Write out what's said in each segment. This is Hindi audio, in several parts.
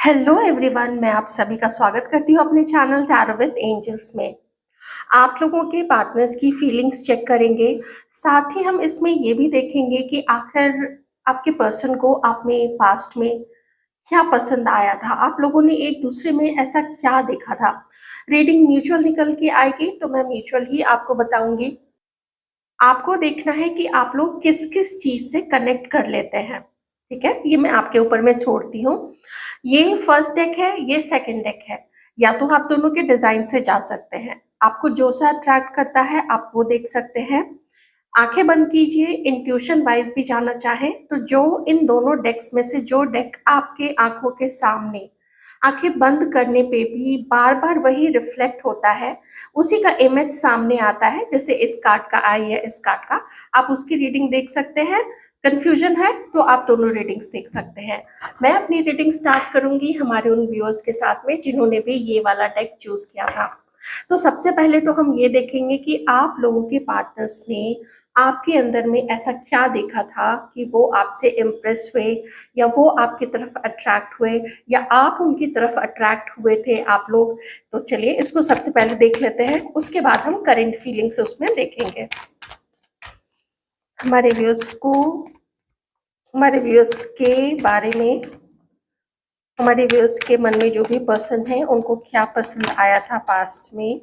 हेलो एवरीवन, मैं आप सभी का स्वागत करती हूँ अपने चैनल टैरो विद एंजल्स में। आप लोगों के पार्टनर्स की फीलिंग्स चेक करेंगे। साथ ही हम इसमें ये भी देखेंगे कि आखिर आपके पर्सन को आप में पास्ट में क्या पसंद आया था, आप लोगों ने एक दूसरे में ऐसा क्या देखा था। रीडिंग म्यूचुअल निकल के आएगी तो मैं म्यूचुअल ही आपको बताऊंगी। आपको देखना है कि आप लोग किस किस चीज से कनेक्ट कर लेते हैं। ठीक है, ये मैं आपके ऊपर में छोड़ती हूँ। ये फर्स्ट डेक है, ये सेकंड डेक है। या तो आप दोनों के डिजाइन से जा सकते हैं, आपको जो सा अट्रैक्ट करता है आप वो देख सकते हैं। आंखें बंद कीजिए। इंट्यूशन वाइज भी जाना चाहे तो जो इन दोनों डेक्स में से जो डेक आपके आंखों के सामने, आंखें बंद करने पे भी बार बार वही रिफ्लेक्ट होता है, उसी का इमेज सामने आता है। जैसे इस कार्ड का आई है, इस कार्ड का, आप उसकी रीडिंग देख सकते हैं। कंफ्यूजन है तो आप दोनों रीडिंग्स देख सकते हैं। मैं अपनी रीडिंग स्टार्ट करूंगी हमारे उन व्यूअर्स के साथ में जिन्होंने भी ये वाला डेक चूज किया था। तो सबसे पहले तो हम ये देखेंगे कि आप लोगों के पार्टनर्स ने आपके अंदर में ऐसा क्या देखा था कि वो आपसे इम्प्रेस हुए, या वो आपकी तरफ अट्रैक्ट हुए, या आप उनकी तरफ अट्रैक्ट हुए थे आप लोग। तो चलिए इसको सबसे पहले देख लेते हैं, उसके बाद हम करंट फीलिंग्स उसमें देखेंगे। हमारे व्यूअर्स को, हमारे व्यूअर्स के बारे में, हमारे व्यूअर्स के मन में जो भी पर्सन है उनको क्या पसंद आया था पास्ट में।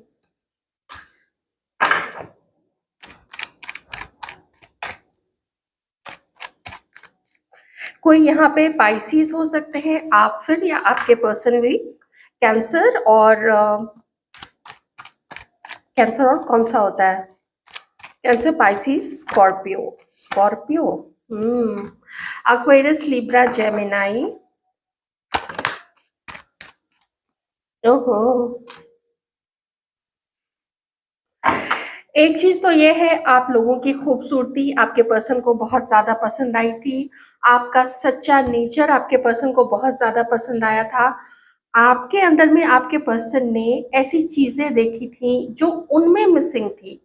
कोई यहाँ पे पाइसिस हो सकते हैं, आप फिर या आपके पर्सन भी कैंसर। और कैंसर और कौन सा होता है, cancer, Pisces, Scorpio. Scorpio, Aquarius, Libra, Gemini. ओहो, एक चीज तो ये है, आप लोगों की खूबसूरती आपके पर्सन को बहुत ज्यादा पसंद आई थी। आपका सच्चा नेचर आपके पर्सन को बहुत ज्यादा पसंद आया था। आपके अंदर में आपके पर्सन ने ऐसी चीजें देखी थी जो उनमें मिसिंग थी।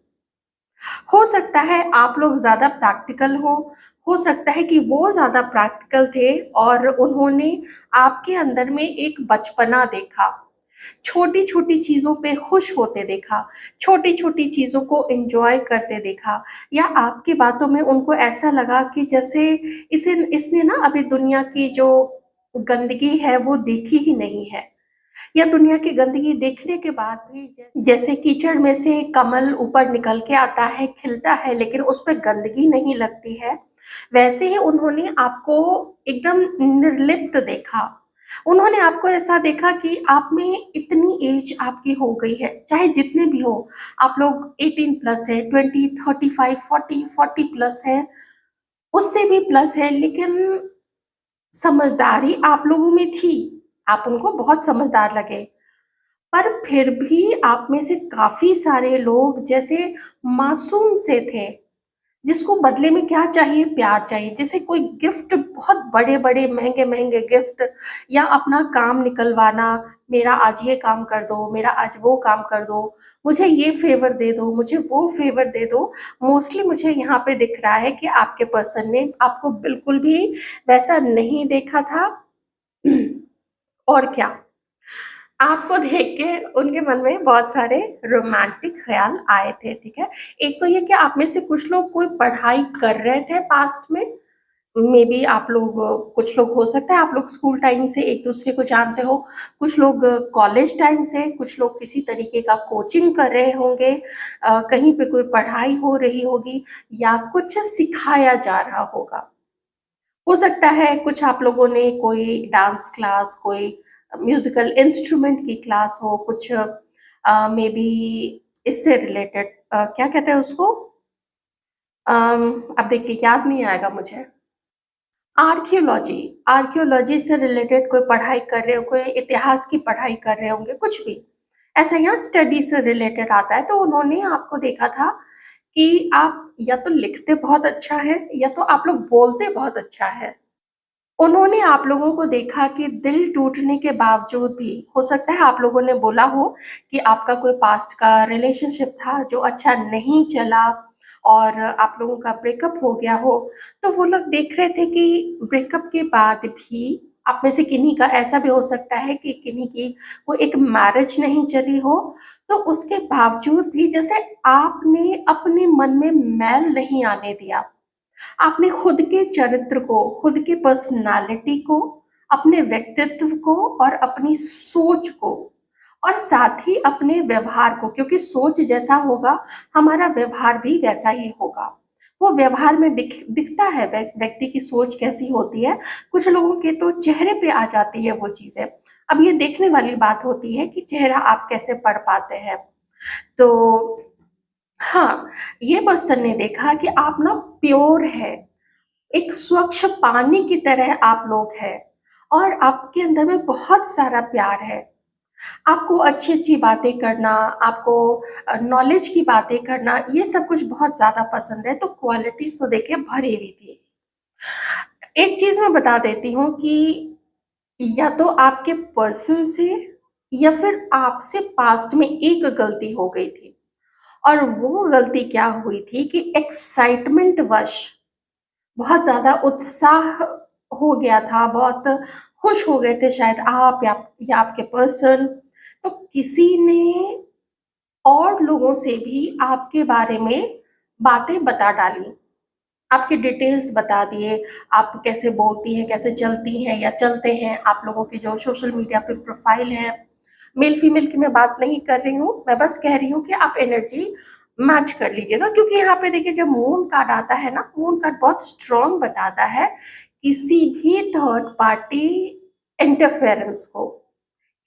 हो सकता है आप लोग ज्यादा प्रैक्टिकल हो सकता है कि वो ज्यादा प्रैक्टिकल थे और उन्होंने आपके अंदर में एक बचपना देखा, छोटी छोटी चीजों पे खुश होते देखा, छोटी छोटी चीजों को एंजॉय करते देखा। या आपकी बातों में उनको ऐसा लगा कि जैसे इसे इसने ना अभी दुनिया की जो गंदगी है वो देखी ही नहीं है, या दुनिया की गंदगी देखने के बाद भी जैसे कीचड़ में से कमल ऊपर निकल के आता है, खिलता है, लेकिन उस पर गंदगी नहीं लगती है, वैसे ही उन्होंने आपको एकदम निर्लिप्त देखा। उन्होंने आपको ऐसा देखा कि आप में इतनी एज आपकी हो गई है, चाहे जितने भी हो, आप लोग 18 प्लस है, 20, 35, 40, 40 प्लस है, उससे भी प्लस है, लेकिन समझदारी आप लोगों में थी। आप उनको बहुत समझदार लगे, पर फिर भी आप में से काफी सारे लोग जैसे मासूम से थे, जिसको बदले में क्या चाहिए, प्यार चाहिए। जैसे कोई गिफ्ट, बहुत बड़े बड़े महंगे महंगे गिफ्ट, या अपना काम निकलवाना, मेरा आज ये काम कर दो, मेरा आज वो काम कर दो, मुझे ये फेवर दे दो, मुझे वो फेवर दे दो। मोस्टली मुझे यहाँ पे दिख रहा है कि आपके पर्सन ने आपको बिल्कुल भी वैसा नहीं देखा था। और क्या, आपको देख के उनके मन में बहुत सारे रोमांटिक ख्याल आए थे। ठीक है, एक तो ये कि आप में से कुछ लोग कोई पढ़ाई कर रहे थे पास्ट में, मे बी आप लोग, कुछ लोग हो सकता है आप लोग स्कूल टाइम से एक दूसरे को जानते हो, कुछ लोग कॉलेज टाइम से, कुछ लोग किसी तरीके का कोचिंग कर रहे होंगे, कहीं पे कोई पढ़ाई हो रही होगी, या कुछ सिखाया जा रहा होगा। हो सकता है कुछ आप लोगों ने कोई डांस क्लास, कोई म्यूजिकल इंस्ट्रूमेंट की क्लास हो, कुछ मे बी इससे रिलेटेड, क्या कहते हैं उसको, अब देखिए याद नहीं आएगा मुझे। आर्कियोलॉजी, आर्कियोलॉजी से रिलेटेड कोई पढ़ाई कर रहे हो, कोई इतिहास की पढ़ाई कर रहे होंगे, कुछ भी ऐसा यहाँ स्टडी से रिलेटेड आता है। तो उन्होंने आपको देखा था कि आप या तो लिखते बहुत अच्छा है, या तो आप लोग बोलते बहुत अच्छा है। उन्होंने आप लोगों को देखा कि दिल टूटने के बावजूद भी, हो सकता है आप लोगों ने बोला हो कि आपका कोई पास्ट का रिलेशनशिप था जो अच्छा नहीं चला और आप लोगों का ब्रेकअप हो गया हो, तो वो लोग देख रहे थे कि ब्रेकअप के बाद भी आप में से किन्हीं का ऐसा भी हो सकता है कि किन्हीं की वो एक मैरिज नहीं चली हो, तो उसके बावजूद भी जैसे आपने अपने मन में मैल नहीं आने दिया। आपने खुद के चरित्र को, खुद के पर्सनैलिटी को, अपने व्यक्तित्व को और अपनी सोच को और साथ ही अपने व्यवहार को, क्योंकि सोच जैसा होगा, हमारा व्यवहार भी वैसा ही होगा। वो व्यवहार में दिखता है व्यक्ति की सोच कैसी होती है। कुछ लोगों के तो चेहरे पे आ जाती है वो चीज़ें। अब ये देखने वाली बात होती है कि चेहरा आप कैसे पढ़ पाते हैं। तो हाँ, ये पर्सन ने देखा कि आप ना प्योर है, एक स्वच्छ पानी की तरह आप लोग हैं और आपके अंदर में बहुत सारा प्यार है। आपको अच्छी-अच्छी बातें करना, आपको नॉलेज की बातें करना, ये सब कुछ बहुत ज़्यादा पसंद है, तो क्वालिटीज़ तो देखिए भरी हुई थी। एक चीज़ मैं बता देती हूँ कि या तो आपके पर्सन से या फिर आपसे पास्ट में एक गलती हो गई थी और वो गलती क्या हुई थी कि एक्साइटमेंट वश बहुत ज़्यादा उत्साह हो गया था, बहुत खुश हो गए थे शायद आप या आपके पर्सन, तो किसी ने और लोगों से भी आपके बारे में बातें बता डाली। आपके डिटेल्स बता दिए, आप कैसे बोलती हैं, कैसे चलती हैं या चलते हैं, आप लोगों की जो सोशल मीडिया पे प्रोफाइल है। मेल-फीमेल की मैं बात नहीं कर रही हूँ, मैं बस कह रही हूँ कि आप एनर्जी मैच कर लीजिएगा, क्योंकि यहाँ पे देखिए जब मून कार्ड आता है ना, मून कार्ड बहुत स्ट्रॉन्ग बताता है किसी भी थर्ड पार्टी इंटरफेरेंस को।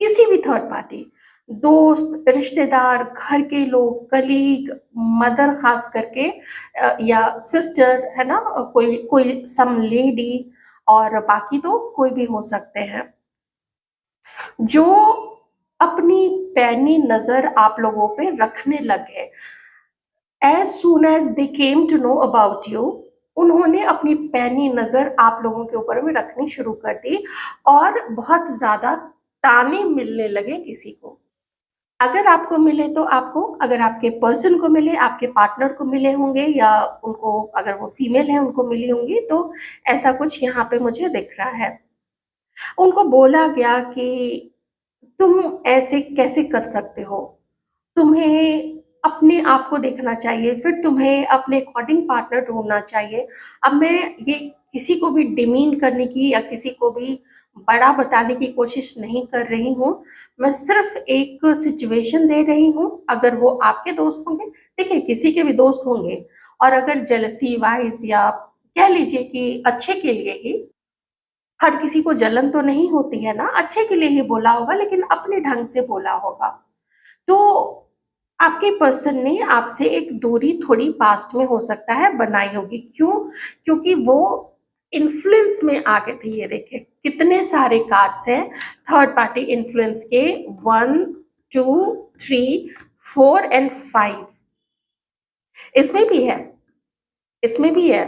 किसी भी थर्ड पार्टी, दोस्त, रिश्तेदार, घर के लोग, कलीग, मदर खास करके या सिस्टर है ना, कोई कोई सम लेडी, और बाकी तो कोई भी हो सकते हैं, जो अपनी पैनी नज़र आप लोगों पे रखने लगे। As soon as they came to know about you, उन्होंने अपनी पैनी नज़र आप लोगों के ऊपर में रखनी शुरू कर दी और बहुत ज़्यादा ताने मिलने लगे किसी को। अगर आपको मिले तो आपको, अगर आपके पर्सन को मिले, आपके पार्टनर को मिले होंगे या उनको, अगर वो फीमेल है उनको मिली होंगी, तो ऐसा कुछ यहाँ पे मुझे दिख रहा है। उनको बोला गया कि तुम ऐसे कैसे कर सकते हो? तुम्हें अपने आप को देखना चाहिए, फिर तुम्हें अपने अकॉर्डिंग पार्टनर ढूँढना चाहिए। अब मैं ये किसी को भी डिमीन करने की या किसी को भी बड़ा बताने की कोशिश नहीं कर रही हूँ। मैं सिर्फ़ एक सिचुएशन दे रही हूँ, अगर वो आपके दोस्त होंगे, देखिए किसी के भी दोस्त होंगे, और अगर जेलसी वाइज़ या कह लीजिए कि अच्छे के लिए ही, हर किसी को जलन तो नहीं होती है ना, अच्छे के लिए ही बोला होगा लेकिन अपने ढंग से बोला होगा। तो आपके पर्सन ने आपसे एक दूरी थोड़ी पास्ट में हो सकता है बनाई होगी। क्यों? क्योंकि वो इन्फ्लुएंस में आ गए थे। ये देखिए कितने सारे कार्ड्स हैं थर्ड पार्टी इन्फ्लुएंस के, 1, 2, 3, 4 एंड 5। इसमें भी है, इसमें भी है।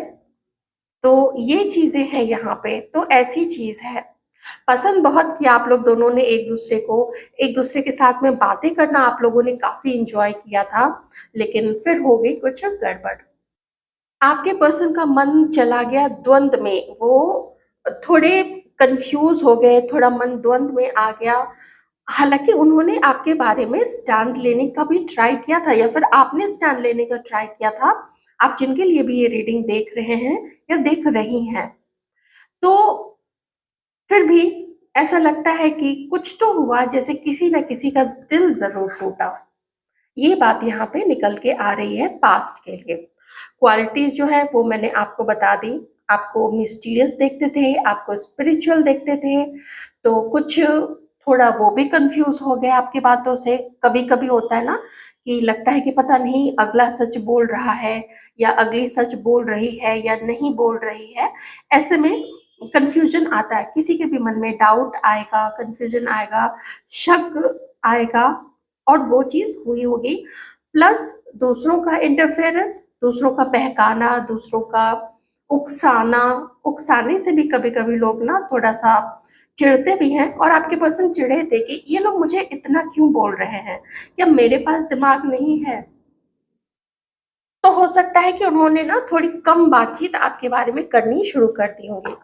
तो ये चीज़ें हैं यहाँ पे, तो ऐसी चीज़ है। पसंद बहुत किया आप लोग दोनों ने एक-दूसरे को, एक-दूसरे के साथ में बातें करना आप लोगों ने काफ़ी एन्जॉय किया था, लेकिन फिर हो गई कुछ गड़बड़। आपके पर्सन का मन चला गया द्वंद में, वो थोड़े कन्फ्यूज़ हो गए, थोड़ा मन द्वंद में आ गया। हालाँकि उन्होंने आपके बारे में स्टैंड लेने का भी ट्राई किया था या फिर आपने स्टैंड लेने का ट्राई किया था, आप जिनके लिए भी ये रीडिंग देख रहे हैं या देख रही हैं। तो फिर भी ऐसा लगता है कि कुछ तो हुआ, जैसे किसी न किसी का दिल ज़रूर टूटा। ये बात यहाँ पे निकल के आ रही है पास्ट के लिए। क्वालिटीज़ जो है वो मैंने आपको बता दी। आपको मिस्टीरियस देखते थे, आपको स्पिरिचुअल देखते थे, तो कुछ थोड़ा वो भी कन्फ्यूज़ हो गए आपकी बातों से। कभी-कभी होता है ना कि लगता है कि पता नहीं अगला सच बोल रहा है या अगली सच बोल रही है या नहीं बोल रही है। ऐसे में कन्फ्यूज़न आता है, किसी के भी मन में डाउट आएगा, कन्फ्यूज़न आएगा, शक आएगा, और वो चीज़ हुई होगी। प्लस दूसरों का इंटरफेरेंस, दूसरों का बहकाना, दूसरों का उकसाना, उकसाने से भी कभी-कभी लोग ना थोड़ा-सा चिढ़ते भी हैं, और आपके पर्सन चिढ़े थे कि ये लोग मुझे इतना क्यों बोल रहे हैं? क्या मेरे पास दिमाग नहीं है? तो हो सकता है कि उन्होंने ना थोड़ी कम बातचीत आपके बारे में करनी शुरू कर दी होंगी।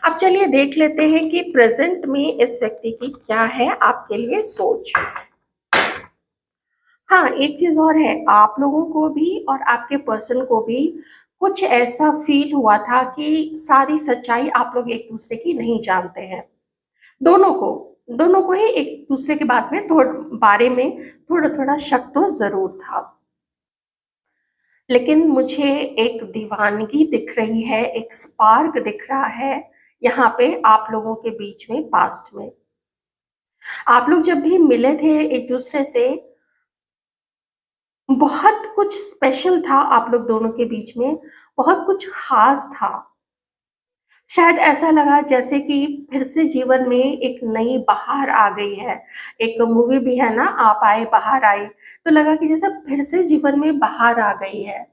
अब चलिए देख लेते हैं कि प्रेज़ेंट में इस व्यक्ति की क्या है आपके लिए सोच। हाँ, एक चीज़ और है, आप लोगों को भी और आपके पर्सन को भी कुछ ऐसा फ़ील हुआ था कि सारी सच्चाई आप लोग एक-दूसरे की नहीं जानते हैं। दोनों को, दोनों को ही एक-दूसरे के बारे में थोड़ा-थोड़ा शक तो ज़रूर था। लेकिन मुझे एक दीवानगी दिख रही है, एक स्पार्क दिख रहा है, यहाँ पे आप लोगों के बीच में पास्ट में। आप लोग जब भी मिले थे एक-दूसरे से, बहुत कुछ स्पेशल था आप लोग दोनों के बीच में, बहुत कुछ ख़ास था। शायद ऐसा लगा जैसे कि फिर से जीवन में एक नई बहार आ गई है। एक मूवी भी है ना, आप आए बहार आई, तो लगा कि जैसे फिर से जीवन में बहार आ गई है।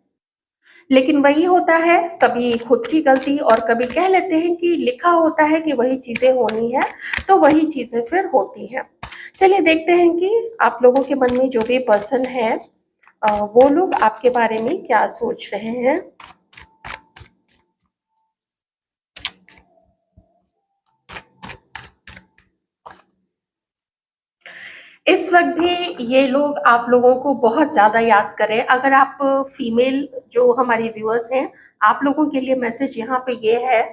लेकिन वही होता है, कभी खुद की गलती और कभी कह लेते हैं कि लिखा होता है कि वही चीज़ें होनी है, तो वही चीज़ें फिर होती हैं। चलिए देखते हैं कि आप लोगों के मन में जो भी पर्सन है वो लोग आपके बारे में क्या सोच रहे हैं। इस वक़्त भी ये लोग आप लोगों को बहुत ज़्यादा याद कर रहे हैं। अगर आप फीमेल जो हमारी व्यूअर्स हैं, आप लोगों के लिए मैसेज यहाँ पे ये है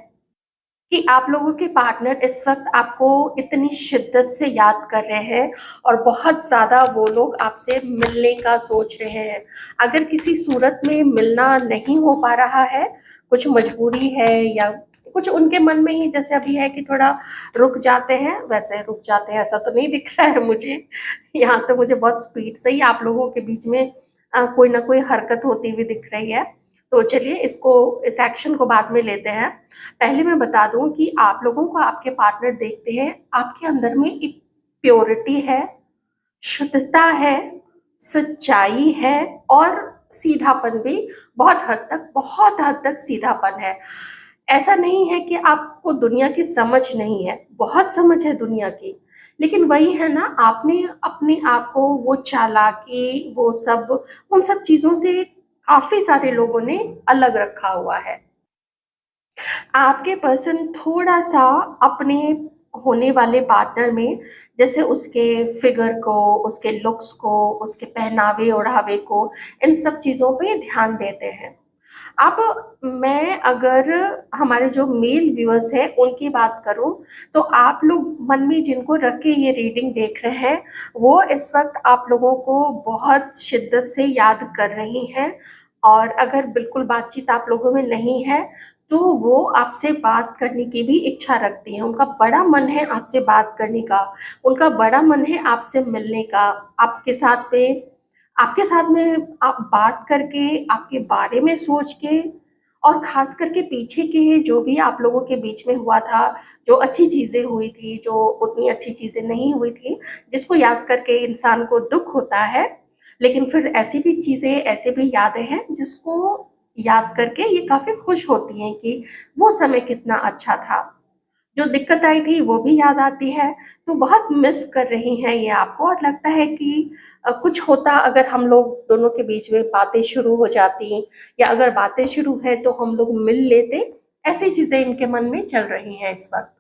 कि आप लोगों के पार्टनर इस वक़्त आपको इतनी शिद्दत से याद कर रहे हैं और बहुत ज़्यादा वो लोग आपसे मिलने का सोच रहे हैं। अगर किसी सूरत में मिलना नहीं हो पा रहा है, कुछ मजबूरी है या कुछ उनके मन में ही जैसे अभी है कि थोड़ा रुक जाते हैं, वैसे रुक जाते हैं ऐसा तो नहीं दिख रहा है मुझे। यहाँ तो मुझे बहुत स्पीड से ही आप लोगों के बीच में कोई ना कोई हरकत होती हुई दिख रही है। तो चलिए इस एक्शन को बाद में लेते हैं। पहले मैं बता दूँ कि आप लोगों को आपके पार्टनर देखते हैं, आपके अंदर में एक प्योरिटी है, शुद्धता है, सच्चाई है और सीधापन भी बहुत हद तक सीधापन है। ऐसा नहीं है कि आपको दुनिया की समझ नहीं है, बहुत समझ है दुनिया की। लेकिन वही है ना, आपने अपने आप को वो चालाकी, वो सब उन सब चीज़ों से काफ़ी सारे लोगों ने अलग रखा हुआ है। आपके पर्सन थोड़ा-सा अपने होने वाले पार्टनर में जैसे उसके फिगर को, उसके लुक्स को, उसके पहनावे-ओढ़ावे को, इन सब चीज़ों पे ध्यान देते हैं। अब मैं अगर हमारे जो मेल व्यूअर्स हैं उनकी बात करूँ, तो आप लोग मन में जिनको रख के ये रीडिंग देख रहे हैं, वो इस वक़्त आप लोगों को बहुत शिद्दत से याद कर रही हैं और अगर बिल्कुल बातचीत आप लोगों में नहीं है, तो वो आपसे बात करने की भी इच्छा रखती हैं। उनका बड़ा मन है आपसे बात करने का, उनका बड़ा मन है आपसे मिलने का, आपके साथ में आप बात करके, आपके बारे में सोच के और ख़ास करके पीछे के जो भी आप लोगों के बीच में हुआ था, जो अच्छी चीज़ें हुई थी, जो उतनी अच्छी चीज़ें नहीं हुई थी, जिसको याद करके इंसान को दुःख होता है, लेकिन फिर ऐसी भी चीज़ें, ऐसी भी यादें हैं जिसको याद करके ये काफ़ी खुश होती हैं कि वो समय कितना अच्छा था। जो दिक्कत आई थी वो भी याद आती है, तो बहुत मिस कर रही हैं ये आपको और लगता है कि कुछ होता अगर हम लोग दोनों के बीच में बातें शुरू हो जाती या अगर बातें शुरू हैं तो हम लोग मिल लेते, ऐसी चीज़ें इनके मन में चल रही हैं इस वक़्त।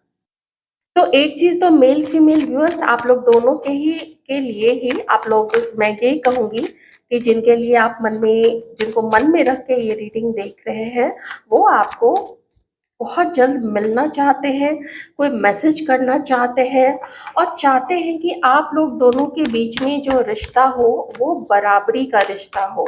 तो एक चीज़ तो मेल फीमेल व्यूअर्स आप लोग दोनों के लिए ही आप लोग मैं यही कहूँगी कि जिनको मन में रख के ये रीडिंग देख रहे हैं, वो आपको बहुत जल्द मिलना चाहते हैं, कोई मैसेज करना चाहते हैं और चाहते हैं कि आप लोग दोनों के बीच में जो रिश्ता हो, वो बराबरी का रिश्ता हो।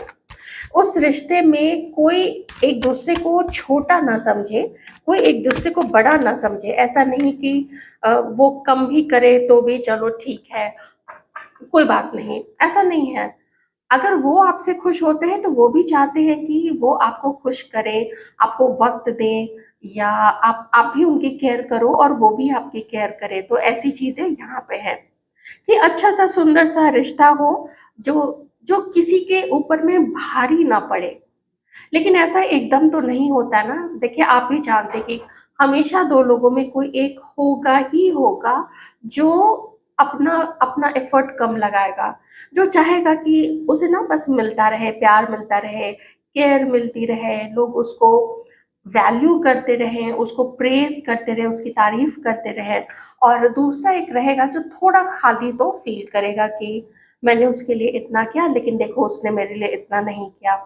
उस रिश्ते में कोई एक-दूसरे को छोटा ना समझे, कोई एक-दूसरे को बड़ा ना समझे। ऐसा नहीं कि वो कम भी करे तो भी चलो ठीक है, कोई बात नहीं, ऐसा नहीं है। अगर वो आपसे खुश होते हैं तो वो भी चाहते हैं कि वो आपको खुश करें, आपको वक़्त दें या आप भी उनकी केयर करो और वो भी आपकी केयर करें। तो ऐसी चीज़ें यहाँ पे हैं कि अच्छा-सा सुंदर-सा रिश्ता हो जो जो किसी के ऊपर में भारी ना पड़े। लेकिन ऐसा एकदम तो नहीं होता ना। देखिए आप भी जानते हैं कि हमेशा 2 लोगों में कोई एक होगा ही होगा जो अपना अपना एफर्ट कम लगाएगा। जो चाहेगा कि उसे ना बस मिलता रहे, प्यार मिलता रहे, केयर मिलती रहे, लोग उसको वैल्यू करते रहें, उसको प्रेज़ करते रहें, उसकी तारीफ़ करते रहें। और दूसरा एक रहेगा जो थोड़ा खाली तो फ़ील करेगा कि मैंने उसके लिए इतना किया, लेकिन देखो उसने मेरे लिए इतना नहीं किया।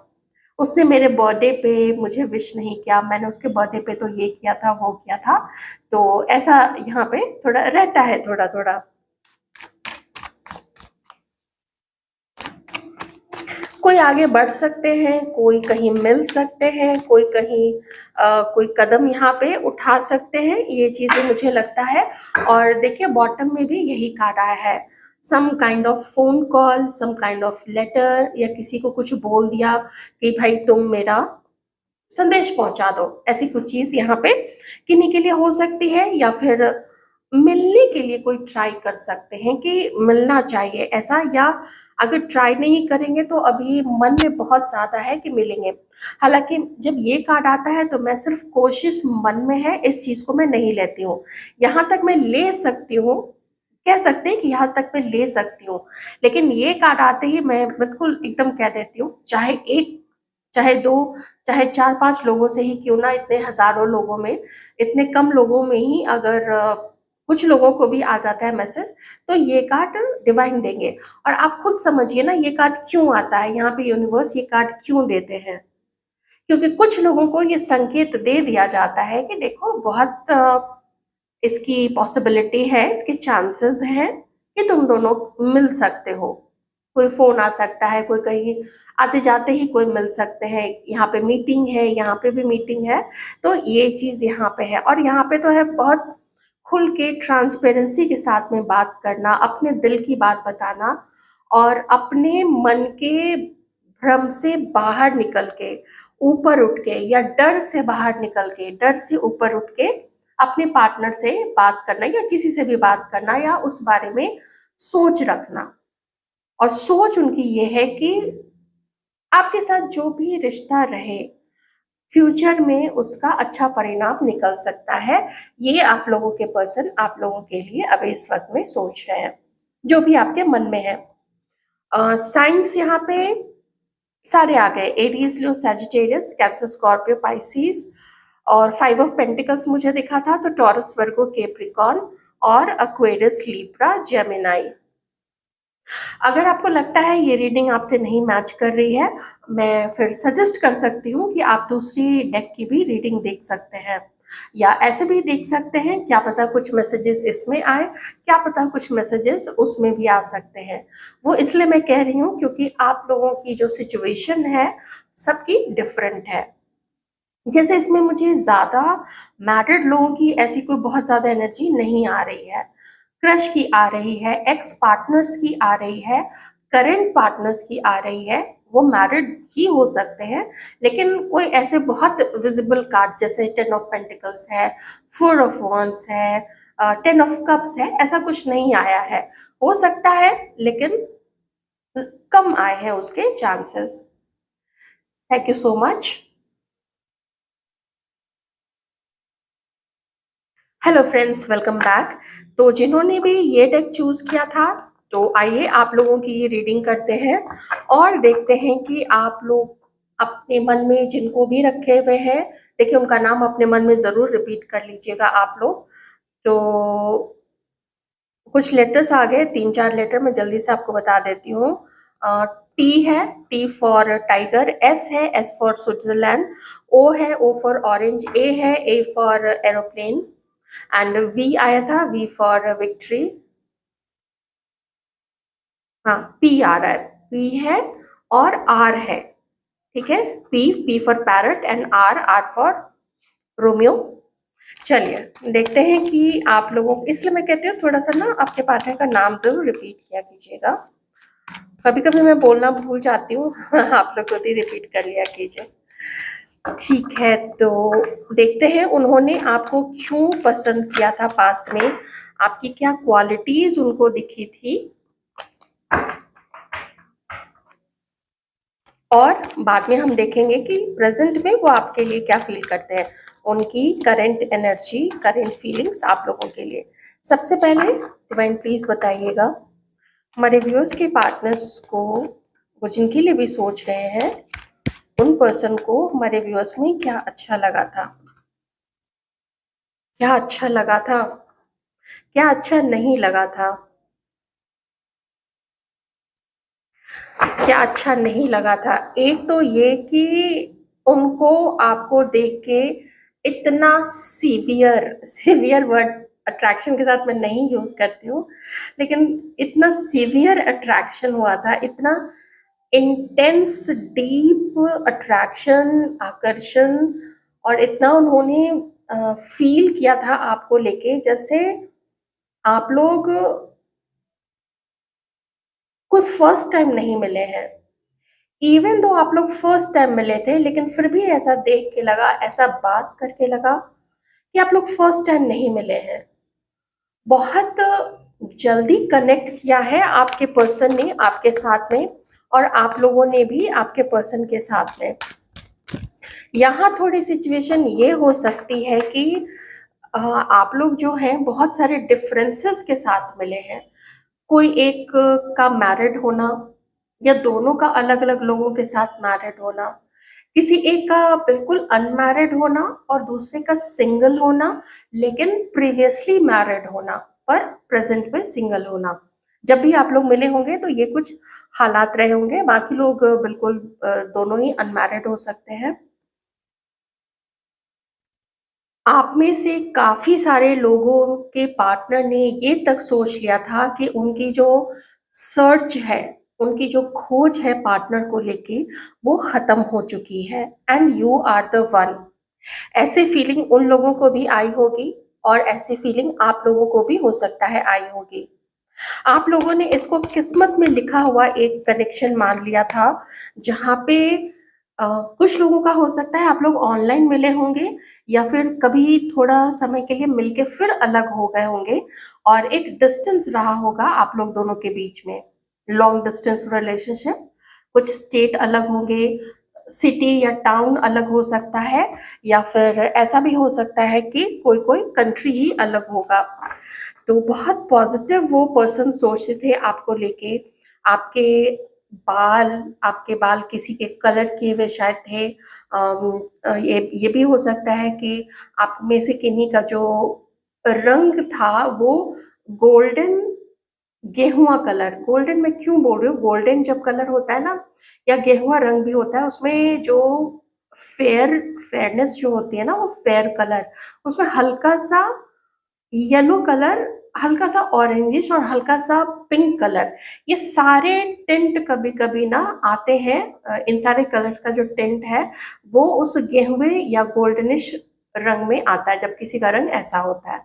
उसने मेरे बर्थडे पे मुझे विश नहीं किया, मैंने उसके बर्थडे पे तो ये किया था, वो किया था। तो ऐसा यहाँ पे थोड़ा रहता है थोड़ा-थोड़ा। कोई आगे बढ़ सकते हैं, कोई कहीं मिल सकते हैं, कोई कहीं कोई कदम यहाँ पे उठा सकते हैं, ये चीज़ भी मुझे लगता है। और देखिए बॉटम में भी यही कार्ड आया है, some kind of phone call, some kind of letter, या किसी को कुछ बोल दिया कि भाई तुम मेरा संदेश पहुँचा दो। ऐसी कुछ चीज़ यहाँ पे किन्हीं के लिए हो सकती है, या फिर मिलने के लिए कोई ट्राई कर सकते हैं कि मिलना चाहिए ऐसा, या अगर ट्राई नहीं करेंगे तो अभी मन में बहुत ज़्यादा है कि मिलेंगे। हालाँकि जब ये कार्ड आता है तो मैं सिर्फ़ कोशिश मन में है, इस चीज़ को मैं नहीं लेती हूँ। यहाँ तक मैं ले सकती हूँ, कह सकते हैं कि यहाँ तक मैं ले सकती हूँ। लेकिन ये कार्ड आते ही मैं बिल्कुल एकदम कह देती हूँ, चाहे 1, चाहे 2, चाहे 4-5 लोगों से ही क्यों ना, इतने हज़ारों लोगों में, इतने कम लोगों में ही अगर कुछ लोगों को भी आ जाता है मैसेज, तो ये कार्ड डिवाइन देंगे। और आप खुद समझिए ना ये कार्ड क्यों आता है, यहाँ पे यूनिवर्स ये कार्ड क्यों देते हैं? क्योंकि कुछ लोगों को ये संकेत दे दिया जाता है कि देखो बहुत इसकी पॉसिबिलिटी है, इसके चांसेस हैं कि तुम दोनों मिल सकते हो। कोई फ़ोन आ सकता है, कोई कहीं आते-जाते ही कोई मिल सकते हैं, यहाँ पे मीटिंग है, यहाँ पे भी मीटिंग है, तो ये चीज़ यहाँ पे है। और यहाँ पे तो है बहुत खुल के ट्रांसपेरेंसी के साथ में बात करना, अपने दिल की बात बताना, और अपने मन के भ्रम से बाहर निकल के, ऊपर उठ के, या डर से बाहर निकल के, डर से ऊपर उठ के अपने पार्टनर से बात करना, या किसी से भी बात करना, या उस बारे में सोच रखना। और सोच उनकी ये है कि आपके साथ जो भी रिश्ता रहे, फ्यूचर में उसका अच्छा परिणाम निकल सकता है। ये आप लोगों के पर्सन आप लोगों के लिए अभी इस वक़्त में सोच रहे हैं, जो भी आपके मन में है। साइन्स यहाँ पे सारे आ गए, एरीज़, लियो, सैजिटेरियस, कैंसर, स्कॉर्पियो, पाइसेस। और 5 ऑफ पेंटिकल्स मुझे दिखा था, तो टॉरस, वर्गो, कैप्रिकॉर्न और एक्वेरियस, लिब्रा, जेमिनी। अगर आपको लगता है ये रीडिंग आपसे नहीं मैच कर रही है, मैं फिर सजेस्ट कर सकती हूँ कि आप दूसरी डेक की भी रीडिंग देख सकते हैं, या ऐसे भी देख सकते हैं, क्या पता कुछ मैसेजेस इसमें आए, क्या पता कुछ मैसेजेस उसमें भी आ सकते हैं। वो इसलिए मैं कह रही हूँ क्योंकि आप लोगों की जो सिचुएशन है, सबकी डिफरेंट है। जैसे इसमें मुझे ज़्यादा मैरिड लोगों की ऐसी कोई बहुत ज़्यादा एनर्जी नहीं आ रही है। क्रश की आ रही है, एक्स पार्टनर्स की आ रही है, करंट पार्टनर्स की आ रही है, वो मैरिड ही हो सकते हैं, लेकिन कोई ऐसे बहुत विजिबल कार्ड जैसे 10 ऑफ पेंटिकल्स है, 4 ऑफ वॉन्ड्स है, 10 ऑफ कप्स है, ऐसा कुछ नहीं आया है। हो सकता है, लेकिन कम आए हैं उसके chances. Thank you so much. Hello friends, welcome back. तो जिन्होंने भी ये डेक चूज़ किया था, तो आइए आप लोगों की ये रीडिंग करते हैं और देखते हैं कि आप लोग अपने मन में जिनको भी रखे हुए हैं, देखिए उनका नाम अपने मन में ज़रूर रिपीट कर लीजिएगा आप लोग। तो कुछ लेटर्स आ गए, 3-4 लेटर मैं जल्दी से आपको बता देती हूँ। टी है, टी फॉर टाइगर, एस है, एस फॉर स्विट्ज़रलैंड, ओ है, ओ फॉर ऑरेंज, ए है, A for aeroplane, and V आया था, वी फॉर विक्ट्री। हाँ, पी आ रहा है, पी है और आर है, ठीक है। P, P for parrot, and R, R for Romeo. चलिए देखते हैं कि आप लोगों को, इसलिए मैं कहती हूँ थोड़ा सा ना अपने पार्टनर का नाम जरूर रिपीट किया कीजिएगा। कभी कभी मैं बोलना भूल जाती हूँ आप लोग खुद ही रिपीट कर लिया कीजिए। ठीक है, तो देखते हैं उन्होंने आपको क्यों पसंद किया था पास्ट में, आपकी क्या क्वालिटीज उनको दिखी थी, और बाद में हम देखेंगे कि प्रेजेंट में वो आपके लिए क्या फील करते हैं, उनकी करंट एनर्जी, करंट फीलिंग्स आप लोगों के लिए। सबसे पहले डिवाइन प्लीज बताइएगा हमारे व्यूअर्स के पार्टनर्स को, वो जिनके लिए भी सोच रहे हैं, उन पर्सन को हमारे व्यूअर्स में क्या अच्छा लगा था, क्या अच्छा लगा था, क्या अच्छा नहीं लगा था, क्या अच्छा नहीं लगा था। एक तो ये कि उनको आपको देख के इतना सीवियर सीवियर वर्ड अट्रैक्शन के साथ मैं नहीं यूज करती हूँ, लेकिन इतना सीवियर अट्रैक्शन हुआ था, इतना इंटेंस डीप अट्रैक्शन, आकर्षण, और इतना उन्होंने फील किया था आपको लेके, जैसे आप लोग कुछ फर्स्ट टाइम नहीं मिले हैं। इवन दो आप लोग फर्स्ट टाइम मिले थे, लेकिन फिर भी ऐसा देख के लगा, ऐसा बात करके लगा कि आप लोग फर्स्ट टाइम नहीं मिले हैं। बहुत जल्दी कनेक्ट किया है आपके पर्सन ने आपके साथ में, और आप लोगों ने भी आपके पर्सन के साथ में। यहाँ थोड़ी सिचुएशन ये हो सकती है कि आप लोग जो हैं बहुत सारे डिफरेंसेस के साथ मिले हैं। कोई एक का मैरिड होना, या दोनों का अलग अलग लोगों के साथ मैरिड होना, किसी एक का बिल्कुल अनमैरिड होना और दूसरे का सिंगल होना, लेकिन प्रीवियसली मैरिड होना पर प्रेजेंट में सिंगल होना। जब भी आप लोग मिले होंगे तो ये कुछ हालात रहे होंगे, बाकी लोग बिल्कुल दोनों ही अनमैरिड हो सकते हैं। आप में से काफी सारे लोगों के पार्टनर ने ये तक सोच लिया था कि उनकी जो सर्च है, उनकी जो खोज है पार्टनर को लेके, वो खत्म हो चुकी है, and you are the one. ऐसे फीलिंग उन लोगों को भी आई होगी, और ऐसी फीलिंग आप लोगों को भी हो सकता है आई होगी। आप लोगों ने इसको किस्मत में लिखा हुआ एक कनेक्शन मान लिया था, जहाँ पे कुछ लोगों का हो सकता है आप लोग ऑनलाइन मिले होंगे, या फिर कभी थोड़ा समय के लिए मिलके फिर अलग हो गए होंगे, और एक डिस्टेंस रहा होगा आप लोग दोनों के बीच में, लॉन्ग डिस्टेंस रिलेशनशिप। कुछ स्टेट अलग होंगे, सिटी या टाउन अलग हो सकता है, या फिर ऐसा भी हो सकता है कि कोई कोई कंट्री ही अलग होगा। तो बहुत पॉजिटिव वो पर्सन सोचते थे आपको लेके। आपके बाल आपके बाल किसी के कलर किए हुए शायद थे। ये भी हो सकता है कि आप में से किन्हीं का जो रंग था वो गोल्डन, गेहुआ कलर। गोल्डन मैं क्यों बोल रही हूँ, गोल्डन जब कलर होता है ना, या गेहुआ रंग भी होता है, उसमें जो फेयरनेस जो होती है ना, वो फेयर कलर, उसमें हल्का सा येलो कलर, हल्का सा ऑरेंजिश और हल्का सा पिंक कलर, ये सारे टिंट कभी कभी ना आते हैं। इन सारे कलर्स का जो टिंट है वो उस गेहुए या गोल्डनिश रंग में आता है, जब किसी का रंग ऐसा होता है।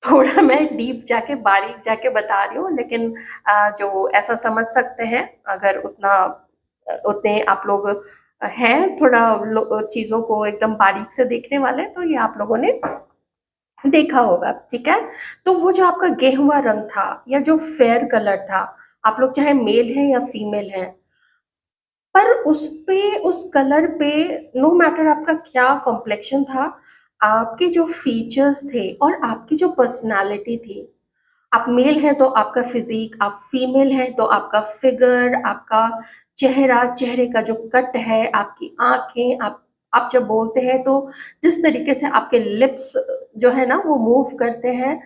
थोड़ा मैं डीप जाके बारीक जाके बता रही हूँ, लेकिन जो ऐसा समझ सकते हैं, अगर उतने आप लोग हैं थोड़ा चीजों को एकदम बारीक से देखने वाले, तो ये आप लोगों ने देखा होगा, ठीक है। तो वो जो आपका गेहुआ रंग था या जो फेयर कलर था, आप लोग चाहे मेल हैं या फीमेल हैं, पर उस पे, उस कलर पे, नो मैटर आपका क्या कॉम्प्लेक्शन था, आपके जो फीचर्स थे और आपकी जो पर्सनालिटी थी, आप मेल हैं तो आपका फिजिक, आप फीमेल हैं तो आपका फिगर, आपका चेहरा, चेहरे का जो कट है, आपकी आंखें, आप जब बोलते हैं तो जिस तरीके से आपके लिप्स जो है ना वो मूव करते हैं,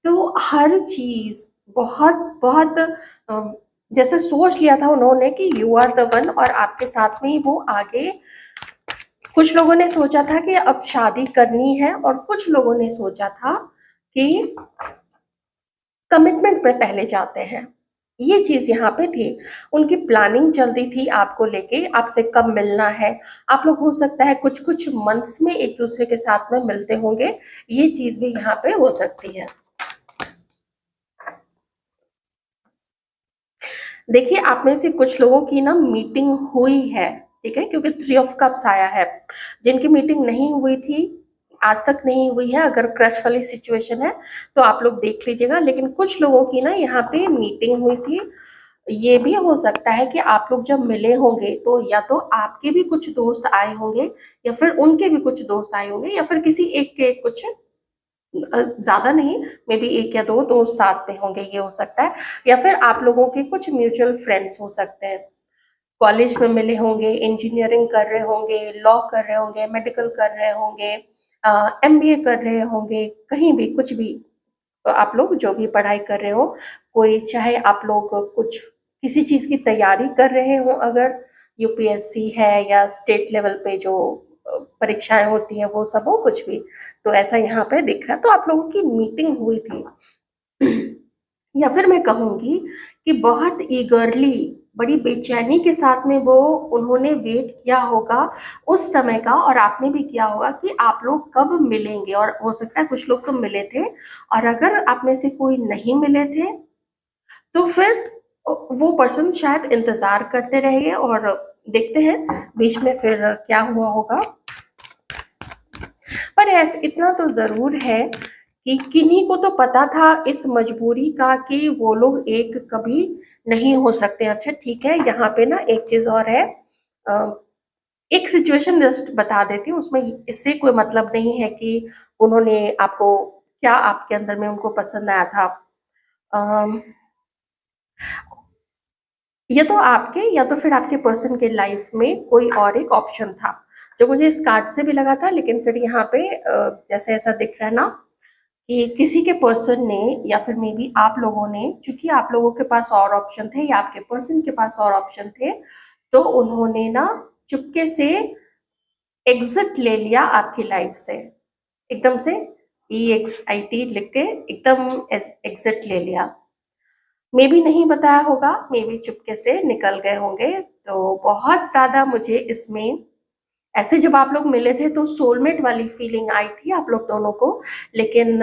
तो हर चीज बहुत बहुत जैसे सोच लिया था उन्होंने कि यू आर द वन, और आपके साथ में ही वो आगे। कुछ लोगों ने सोचा था कि अब शादी करनी है, और कुछ लोगों ने सोचा था कि कमिटमेंट में पहले जाते हैं। ये चीज यहाँ पे थी, उनकी प्लानिंग चलती थी आपको लेके, आपसे कब मिलना है। आप लोग हो सकता है कुछ कुछ मंथ्स में एक दूसरे के साथ में मिलते होंगे, ये चीज भी यहाँ पे हो सकती है। देखिए, आप में से कुछ लोगों की ना मीटिंग हुई है, ठीक है, क्योंकि 3 ऑफ कप्स आया है। जिनकी मीटिंग नहीं हुई थी, आज तक नहीं हुई है, अगर क्रश वाली सिचुएशन है तो आप लोग देख लीजिएगा, लेकिन कुछ लोगों की ना यहाँ पे मीटिंग हुई थी। ये भी हो सकता है कि आप लोग जब मिले होंगे तो या तो आपके भी कुछ दोस्त आए होंगे, या फिर उनके भी कुछ दोस्त आए होंगे, या फिर किसी एक के कुछ ज्यादा नहीं, मे बी एक या दो दोस्त साथ में होंगे, ये हो सकता है, या फिर आप लोगों के कुछ म्यूचुअल फ्रेंड्स हो सकते हैं। कॉलेज में मिले होंगे, इंजीनियरिंग कर रहे होंगे, लॉ कर रहे होंगे, मेडिकल कर रहे होंगे, एमबीए कर रहे होंगे, कहीं भी कुछ भी आप लोग जो भी पढ़ाई कर रहे हो, कोई चाहे आप लोग कुछ किसी चीज़ की तैयारी कर रहे हो, अगर यूपीएससी है या स्टेट लेवल पे जो परीक्षाएं होती हैं वो सब हो, कुछ भी, तो ऐसा यहाँ पे दिख रहा है। तो आप लोगों की मीटिंग हुई थी या फिर मैं कहूँगी कि बहुत ईगरली, बड़ी बेचैनी के साथ में वो उन्होंने वेट किया होगा उस समय का, और आपने भी किया होगा कि आप लोग कब मिलेंगे। और हो सकता है कुछ लोग तो मिले थे, और अगर आप में से कोई नहीं मिले थे तो फिर वो पर्सन शायद इंतजार करते रहेंगे, और देखते हैं बीच में फिर क्या हुआ होगा। पर ऐसा इतना तो जरूर है कि किन्हीं को तो पता था इस मजबूरी का कि वो लोग एक कभी नहीं हो सकते। अच्छा ठीक है, यहाँ पे ना एक चीज और है, एक सिचुएशन जस्ट बता देती हूँ, उसमें इससे कोई मतलब नहीं है कि उन्होंने आपको क्या आपके अंदर में उनको पसंद आया था। अम, ये तो आपके या तो फिर आपके पर्सन के लाइफ में कोई और एक ऑप्शन था जो मुझे इस कार्ड से भी लगा था, लेकिन फिर यहाँ पे जैसे ऐसा दिख रहा है ना कि किसी के पर्सन ने या फिर मे बी आप लोगों ने, क्योंकि आप लोगों के पास और ऑप्शन थे या आपके पर्सन के पास और ऑप्शन थे, तो उन्होंने ना चुपके से एग्जिट ले लिया आपकी लाइफ से, एकदम से EXIT लिख के एकदम एग्जिट ले लिया। मे बी नहीं बताया होगा, मे बी चुपके से निकल गए होंगे। तो बहुत ज्यादा मुझे इसमें ऐसे जब आप लोग मिले थे तो सोलमेट वाली फीलिंग आई थी आप लोग दोनों को, लेकिन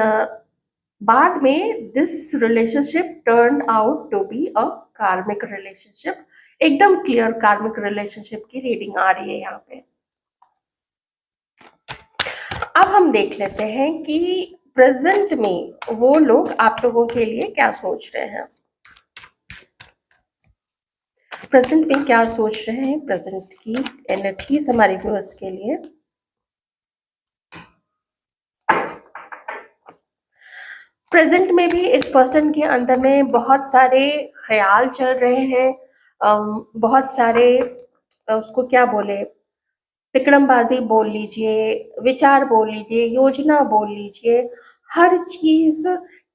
बाद में this relationship turn out to be a karmic relationship. एकदम क्लियर कार्मिक रिलेशनशिप की रीडिंग आ रही है यहाँ पे। अब हम देख लेते हैं कि प्रेजेंट में वो लोग आप लोगों के लिए क्या सोच रहे हैं, प्रेजेंट में क्या सोच रहे हैं, प्रेजेंट की एनर्जीज हमारे व्यूअर्स के लिए। प्रेजेंट में भी इस पर्सन के अंदर में बहुत सारे ख्याल चल रहे हैं, बहुत सारे उसको क्या बोले, तिकड़मबाजी बोल लीजिए, विचार बोल लीजिए, योजना बोल लीजिए, हर चीज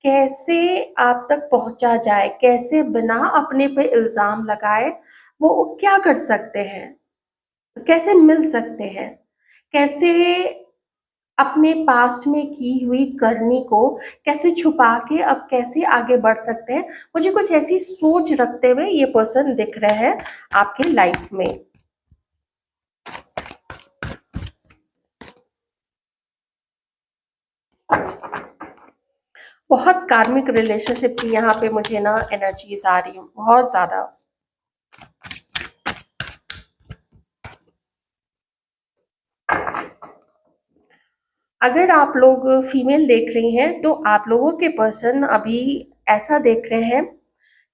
कैसे आप तक पहुंचा जाए, कैसे बिना अपने पे इल्जाम लगाए वो क्या कर सकते हैं, कैसे मिल सकते हैं, कैसे अपने पास्ट में की हुई करनी को कैसे छुपा के अब कैसे आगे बढ़ सकते हैं। मुझे कुछ ऐसी सोच रखते हुए ये पर्सन दिख रहे हैं आपके लाइफ में। बहुत कार्मिक रिलेशनशिप की यहाँ पे मुझे ना एनर्जीज आ रही है, बहुत ज्यादा। अगर आप लोग फीमेल देख रही हैं तो आप लोगों के पर्सन अभी ऐसा देख रहे हैं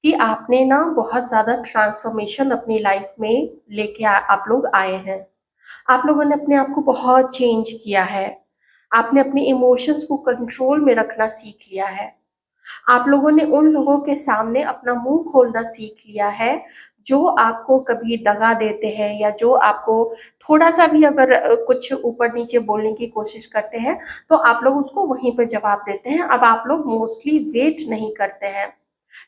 कि आपने ना बहुत ज़्यादा ट्रांसफॉर्मेशन अपनी लाइफ में लेके आप लोग आए हैं। आप लोगों ने अपने आप को बहुत चेंज किया है, आपने अपने इमोशंस को कंट्रोल में रखना सीख लिया है, आप लोगों ने उन लोगों के सामने अपना मुंह खोलना सीख लिया है जो आपको कभी दगा देते हैं या जो आपको थोड़ा सा भी अगर कुछ ऊपर नीचे बोलने की कोशिश करते हैं तो आप लोग उसको वहीं पर जवाब देते हैं। अब आप लोग मोस्टली वेट नहीं करते हैं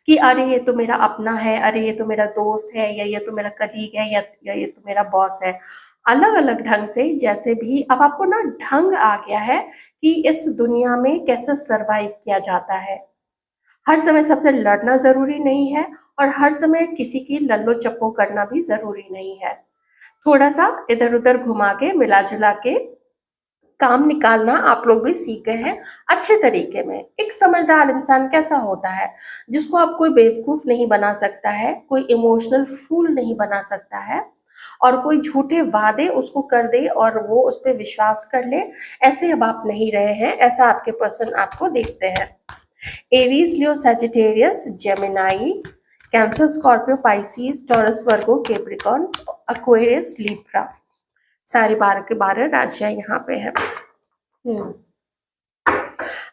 कि अरे ये तो मेरा अपना है, अरे ये तो मेरा दोस्त है, या ये तो मेरा कलीग है, या ये तो मेरा बॉस है। अलग अलग ढंग से जैसे भी अब आपको ना ढंग आ गया है कि इस दुनिया में कैसे सरवाइव किया जाता है। हर समय सबसे लड़ना जरूरी नहीं है, और हर समय किसी की लल्लो चप्पो करना भी जरूरी नहीं है। थोड़ा सा इधर उधर घुमा के मिला जुला के काम निकालना आप लोग भी सीख गए हैं अच्छे तरीके में। एक समझदार इंसान कैसा होता है, जिसको आप कोई बेवकूफ नहीं बना सकता है, कोई इमोशनल फूल नहीं बना सकता है, और कोई झूठे वादे उसको कर दे और वो उस पर विश्वास कर ले। ऐसे अब आप नहीं रहे हैं, ऐसा आपके पर्सन आपको देखते हैं। Aries, Leo, Sagittarius, Gemini, Cancer, Scorpio, Pisces, Taurus, Virgo, Capricorn, Aquarius, Libra, सारी 12 के 12 राशियां यहाँ पे है।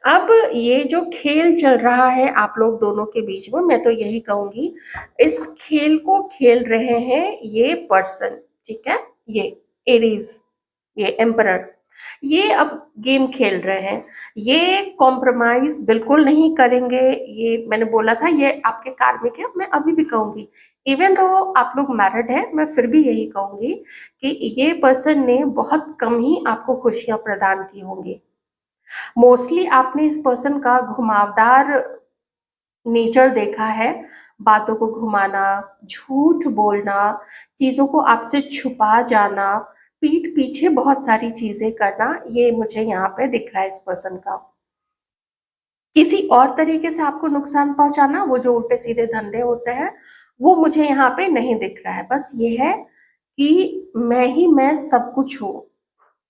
अब ये जो खेल चल रहा है आप लोग दोनों के बीच में, मैं तो यही कहूँगी, इस खेल को खेल रहे हैं ये पर्सन, ठीक है? ये एरीज़, ये एम्परर, ये अब गेम खेल रहे हैं। ये कॉम्प्रोमाइज़ बिल्कुल नहीं करेंगे, ये मैंने बोला था ये आपके कार्मिक है, मैं अभी भी कहूँगी। इवन दो आप लोग मैरिड हैं, मैं फिर भी यही कहूँगी कि ये पर्सन ने बहुत कम ही आपको खुशियाँ प्रदान की होंगी। मोस्टली आपने इस पर्सन का घुमावदार नेचर देखा है, बातों को घुमाना, झूठ बोलना, चीज़ों को आपसे छुपा जाना, पीठ पीछे बहुत सारी चीज़ें करना, ये मुझे यहाँ पे दिख रहा है इस पर्सन का। किसी और तरीके से आपको नुकसान पहुँचाना, वो जो उल्टे-सीधे धंधे होते हैं, वो मुझे यहाँ पे नहीं दिख रहा है। बस ये है कि मैं ही मैं सब कुछ हूँ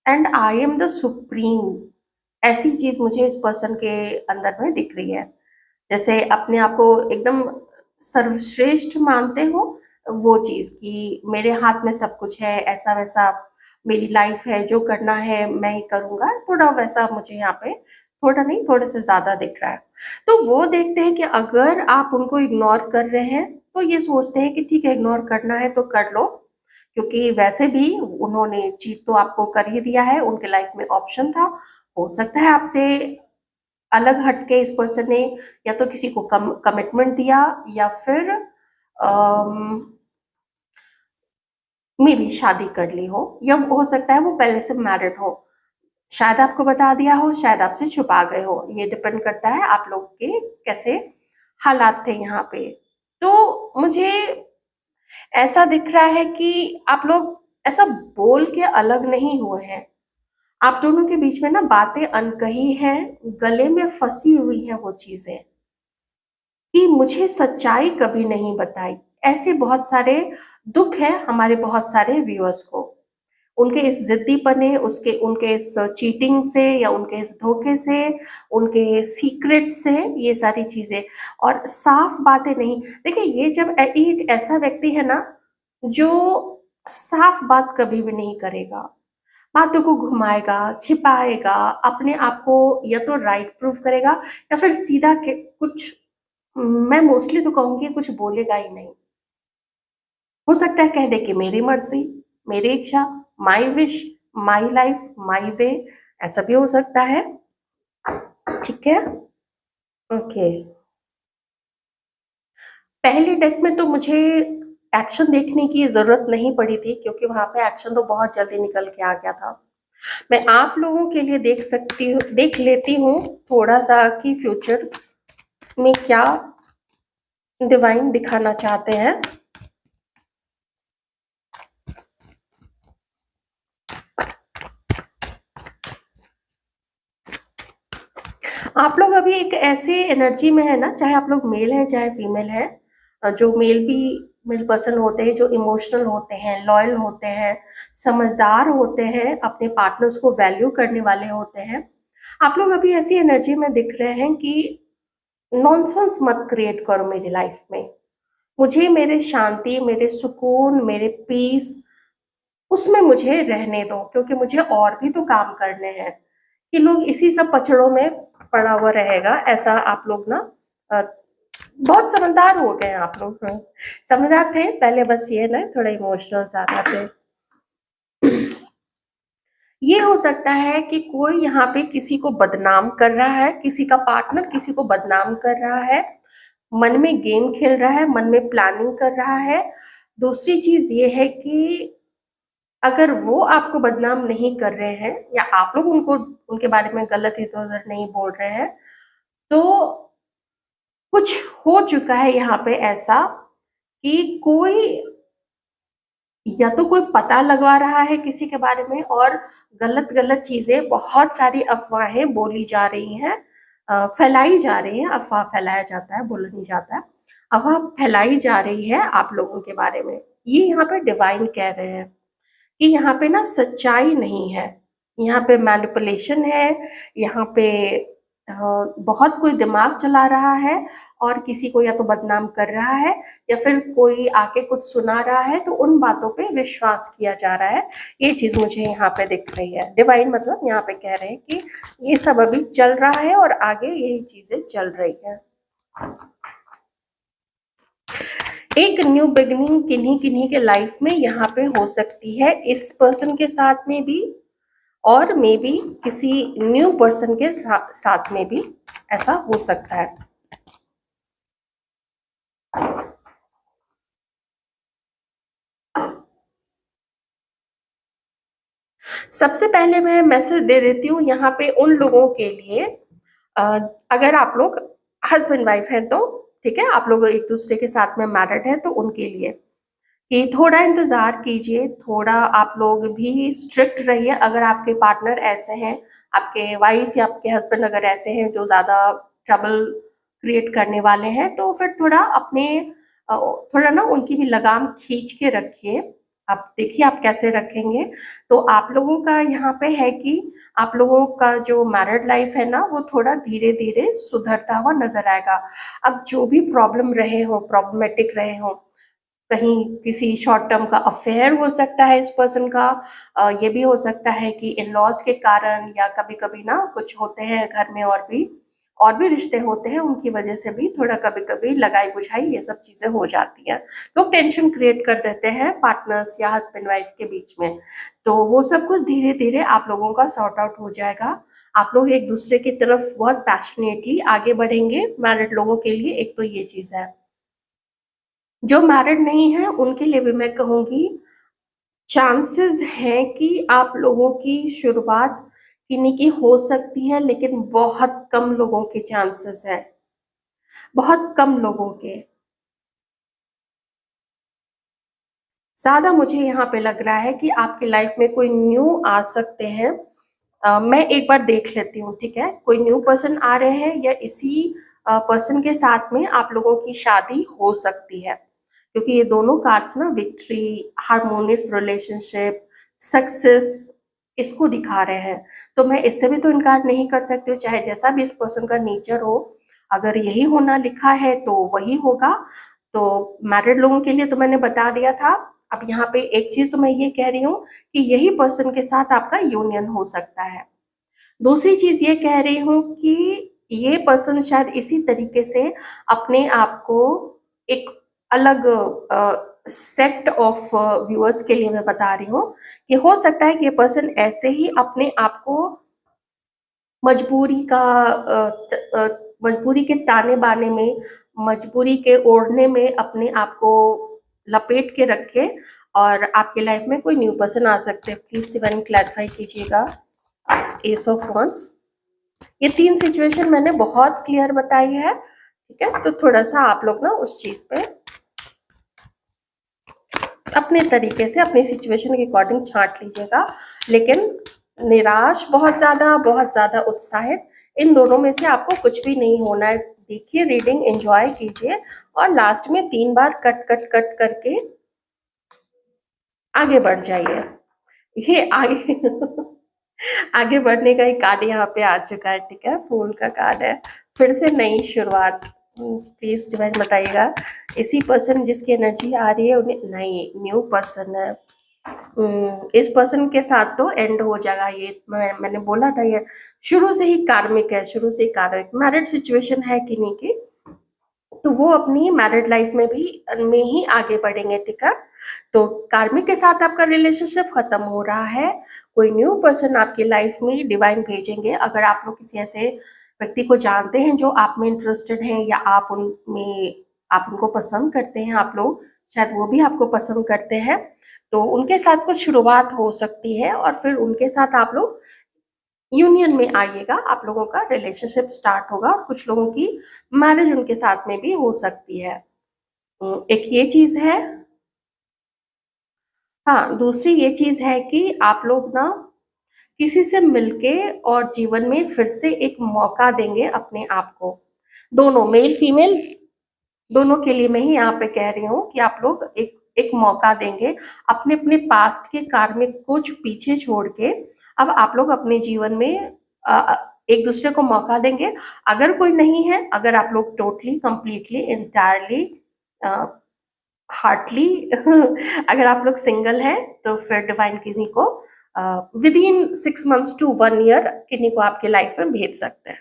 and I am the supreme, ऐसी चीज़ मुझे इस पर्सन के अंदर में दिख रही है। जैसे अपने आप को एकदम सर्वश्रेष्ठ मानते हो, वो चीज़ कि मेरे हाथ में सब कुछ है, ऐसा-वैसा मेरी लाइफ़ है, जो करना है मैं ही करूँगा, थोड़ा वैसा मुझे यहाँ पे थोड़ा नहीं, थोड़े से ज़्यादा दिख रहा है। तो वो देखते हैं कि अगर आप उनको इग्नोर कर रहे हैं, तो ये सोचते हैं कि ठीक है इग्नोर करना है तो कर लो, क्योंकि वैसे भी उन्होंने चीट तो आपको कर ही दिया है, उनके लाइफ़ में ऑप्शन था। हो सकता है आपसे अलग हटके इस पर्सन ने या तो किसी को कमिटमेंट दिया या फिर मे बी शादी कर ली हो, या हो सकता है वो पहले से मैरिड हो, शायद आपको बता दिया हो, शायद आपसे छुपा गए हो, ये डिपेंड करता है आप लोग के कैसे हालात थे यहाँ पे। तो मुझे ऐसा दिख रहा है कि आप लोग ऐसा बोल के अलग नहीं हुए हैं, आप दोनों के बीच में ना बातें अनकही हैं, गले में फंसी हुई हैं वो चीजें कि मुझे सच्चाई कभी नहीं बताई। ऐसे बहुत सारे दुख हैं हमारे बहुत सारे व्यूअर्स को, उनके इस ज़िद्दीपने, उसके उनके इस चीटिंग से या उनके इस धोखे से, उनके सीक्रेट से, ये सारी चीज़ें और साफ बातें नहीं। देखिए ये जब एक ऐसा व्यक्ति है ना, जो साफ बात कभी भी नहीं करेगा, बातों को घुमाएगा, छिपाएगा, अपने आप को या तो राइट प्रूव करेगा या फिर सीधा के कुछ, मैं मोस्टली तो कहूँगी कुछ बोलेगा ही नहीं। हो सकता है कह दे कि मेरी मर्ज़ी, मेरी इच्छा, माई विश, माई लाइफ, माई वे, ऐसा भी हो सकता है। ठीक है? ओके। पहले डेक में तो मुझे एक्शन देखने की ज़रूरत नहीं पड़ी थी क्योंकि वहाँ पे एक्शन तो बहुत जल्दी निकल के आ गया था। मैं आप लोगों के लिए देख लेती हूँ थोड़ा-सा कि फ्यूचर में क्या डिवाइन दिखाना चाहते हैं। आप लोग अभी एक ऐसे एनर्जी में है ना, चाहे आप लोग मेल हैं चाहे फीमेल हैं, जो मेल पर्सन होते हैं, जो इमोशनल होते हैं, लॉयल होते हैं, समझदार होते हैं, अपने पार्टनर्स को वैल्यू करने वाले होते हैं, आप लोग अभी ऐसी एनर्जी में दिख रहे हैं कि नॉनसेंस मत क्रिएट करो मेरी लाइफ में, मुझे मेरे शांति, मेरे सुकून, मेरे पीस, उसमें मुझे रहने दो क्योंकि मुझे और भी तो काम करने हैं। कि लोग इसी सब पचड़ों में पड़ा हुआ रहेगा, ऐसा आप लोग ना अ, बहुत समझदार हो गए हैं आप लोग। समझदार थे पहले, बस ये ना थोड़ा इमोशनल ज़्यादा थे। ये हो सकता है कि कोई यहाँ पे किसी को बदनाम कर रहा है, किसी का पार्टनर किसी को बदनाम कर रहा है, मन में गेम खेल रहा है, मन में प्लानिंग कर रहा है। दूसरी चीज़ ये है कि अगर वो आपको बदनाम नहीं कर रहे हैं या आप लोग उनको उनके बारे में गलत इधर-उधर नहीं बोल रहे हैं, तो कुछ हो चुका है यहाँ पे ऐसा कि कोई या तो कोई पता लगवा रहा है किसी के बारे में और गलत-गलत चीज़ें, बहुत सारी अफ़वाहें बोली जा रही हैं, फैलाई जा रही हैं, अफ़वाह फैलाया जाता है, बोला नहीं जाता है। अफ़वाह फैलाई जा रही है आप लोगों के बारे में। ये यहाँ पे डिवाइन कह रहे हैं कि यहाँ पे ना सच्चाई नहीं है, यहाँ पे मैनिपुलेशन है, यहाँ पे बहुत कोई दिमाग चला रहा है और किसी को या तो बदनाम कर रहा है या फिर कोई आके कुछ सुना रहा है, तो उन बातों पे विश्वास किया जा रहा है। ये चीज़ मुझे यहाँ पे दिख रही है। डिवाइन मतलब यहाँ पे कह रहे हैं कि ये सब अभी चल रहा है और आगे यही चीज़ें चल रही है। एक न्यू बिगिनिंग किन्हीं किन्हीं के लाइफ में यहाँ पे हो सकती है, इस पर्सन के साथ में भी और मे बी किसी न्यू पर्सन के साथ में भी ऐसा हो सकता है। सबसे पहले मैं मैसेज दे देती हूँ यहाँ पे उन लोगों के लिए, अगर आप लोग हस्बैंड वाइफ हैं तो ठीक है, आप लोग एक दूसरे के साथ में मैरिड हैं तो उनके लिए कि थोड़ा इंतजार कीजिए, थोड़ा आप लोग भी स्ट्रिक्ट रहिए। अगर आपके पार्टनर ऐसे हैं, आपके वाइफ या आपके हस्बैंड अगर ऐसे हैं जो ज़्यादा ट्रबल क्रिएट करने वाले हैं, तो फिर थोड़ा अपने थोड़ा ना उनकी भी लगाम खींच के रखिए। आप देखिए आप कैसे रखेंगे। तो आप लोगों का यहाँ पे है कि आप लोगों का जो मैरिड लाइफ है ना, वो थोड़ा धीरे धीरे सुधरता हुआ नजर आएगा। अब जो भी प्रॉब्लम रहे हो, प्रॉब्लमेटिक रहे हो, कहीं किसी शॉर्ट टर्म का अफेयर हो सकता है इस पर्सन का, ये भी हो सकता है कि इन लॉज के कारण, या कभी कभी ना कुछ होते हैं घर में और भी रिश्ते होते हैं, उनकी वजह से भी थोड़ा कभी कभी लगाई बुझाई ये सब चीजें हो जाती हैं। लोग टेंशन क्रिएट कर देते हैं पार्टनर्स या हस्बैंड वाइफ के बीच में। तो वो सब कुछ धीरे धीरे आप लोगों का सॉर्ट आउट हो जाएगा। आप लोग एक दूसरे की तरफ बहुत पैशनेटली आगे बढ़ेंगे। मैरिड लोगों के लिए एक तो ये चीज है। जो मैरिड नहीं है उनके लिए भी मैं कहूंगी, चांसेस हैं कि आप लोगों की शुरुआत किन्हीं की हो सकती है, लेकिन बहुत कम लोगों के चांसेस है, बहुत कम लोगों के। ज्यादा मुझे यहाँ पे लग रहा है कि आपके लाइफ में कोई न्यू आ सकते हैं। मैं एक बार देख लेती हूँ, ठीक है, कोई न्यू पर्सन आ रहे हैं या इसी पर्सन के साथ में आप लोगों की शादी हो सकती है, क्योंकि ये दोनों कार्ड्स ना विक्ट्री, हार्मोनियस रिलेशनशिप, सक्सेस, इसको दिखा रहे हैं। तो मैं इससे भी तो इनकार नहीं कर सकती हूँ, चाहे जैसा भी इस पर्सन का नेचर हो, अगर यही होना लिखा है तो वही होगा। तो मैरिड लोगों के लिए तो मैंने बता दिया था। अब यहाँ पे एक चीज तो मैं ये कह रही हूँ कि यही पर्सन के साथ आपका यूनियन हो सकता है। दूसरी चीज ये कह रही हूँ कि ये पर्सन शायद इसी तरीके से अपने आप को एक अलग सेक्ट ऑफ व्यूअर्स के लिए मैं बता रही हूँ कि हो सकता है कि ये पर्सन ऐसे ही अपने आप को मजबूरी का मजबूरी के ताने बाने में, मजबूरी के ओढ़ने में अपने आप को लपेट के रखे, और आपके लाइफ में कोई न्यू पर्सन आ सकते हैं। प्लीज डिवाइन क्लैरिफाई कीजिएगा। एस ऑफ वॉन्ड्स, ये तीन सिचुएशन मैंने बहुत क्लियर बताई है, ठीक है। तो थोड़ा सा आप लोग ना उस चीज पे अपने तरीके से अपनी सिचुएशन के अकॉर्डिंग छांट लीजिएगा, लेकिन निराश बहुत ज्यादा उत्साहित, इन दोनों में से आपको कुछ भी नहीं होना है। देखिए रीडिंग एंजॉय कीजिए और लास्ट में 3 बार कट कट कट करके आगे बढ़ जाइए। ये आगे आगे बढ़ने का ही कार्ड यहाँ पे आ चुका है, ठीक है, फूल का कार्ड है, फिर से नई शुरुआत। प्लीज डिवाइन बताइएगा, इसी पर्सन जिसकी एनर्जी आ रही है उन्हें नई न्यू पर्सन है। इस पर्सन के साथ तो एंड हो जाएगा, ये मैंने बोला था, ये शुरू से ही कार्मिक है, शुरू से ही कार्मिक मैरिड सिचुएशन है कि नहीं की, तो वो अपनी मैरिड लाइफ में ही आगे बढ़ेंगे, ठीक है। तो कार्मिक के साथ आपका रिलेशनशिप खत्म हो रहा है, कोई न्यू पर्सन आपकी लाइफ में डिवाइन भेजेंगे। अगर आप लोग किसी ऐसे व्यक्ति को जानते हैं जो आप में इंटरेस्टेड हैं, या आप उनको पसंद करते हैं, आप लोग शायद वो भी आपको पसंद करते हैं, तो उनके साथ कुछ शुरुआत हो सकती है और फिर उनके साथ आप लोग यूनियन में आइएगा, आप लोगों का रिलेशनशिप स्टार्ट होगा और कुछ लोगों की मैरिज उनके साथ में भी हो सकती है। एक ये चीज है। हाँ, दूसरी ये चीज है कि आप लोग ना किसी से मिलके और जीवन में फिर से एक मौका देंगे अपने आप को। दोनों मेल फीमेल दोनों के लिए मैं ही यहाँ पे कह रही हूँ कि आप लोग एक एक मौका देंगे, अपने अपने पास्ट के कार्मिक को पीछे छोड़ के अब आप लोग अपने जीवन में एक दूसरे को मौका देंगे। अगर कोई नहीं है, अगर आप लोग टोटली, कंप्लीटली, एंटायरली, हार्टली अगर आप लोग सिंगल हैं, तो फिर डिवाइन किसी को within 6 months to 1 year किन्हीं को आपके लाइफ में भेज सकते हैं।